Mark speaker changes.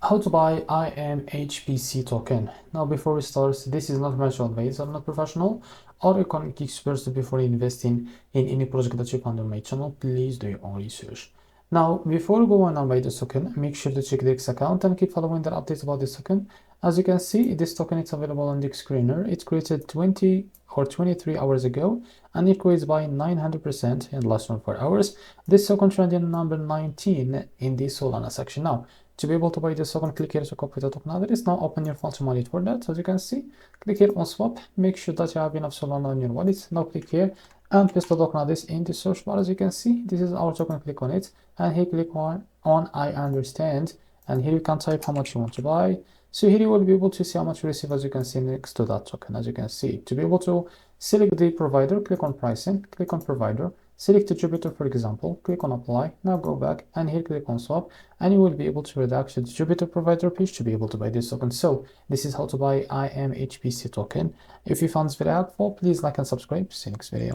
Speaker 1: How to buy IMHPC token. Now before we start, this is not financial advice. I'm not professional or economic expert. Before investing in any project that you find on my channel, please do your own research. Now before you go on and buy this token, make sure to check the X account and keep following the updates about this token. As you can see, this token is available on the screener. It's created 20 or 23 hours ago and increased by 900% in the last 24 hours. This token trending number 19 in the Solana section. Now, to be able to buy this token, click here to copy the token address. Now open your phone to wallet for that. As you can see, click here on swap. Make sure that you have enough Solana on your wallet. Now click here and paste the token address in the search bar. As you can see, this is our token. Click on it and here click on I understand, and here you can type how much you want to buy. So here you will be able to see how much you receive, as you can see next to that token. As you can see, to be able to select the provider, click on pricing, click on provider, select Jupiter for example, click on apply. Now go back and here click on swap, and you will be able to redact the Jupiter provider page to be able to buy this token. So this is how to buy IMHPC token. If you found this video helpful, please like and subscribe. See you next video.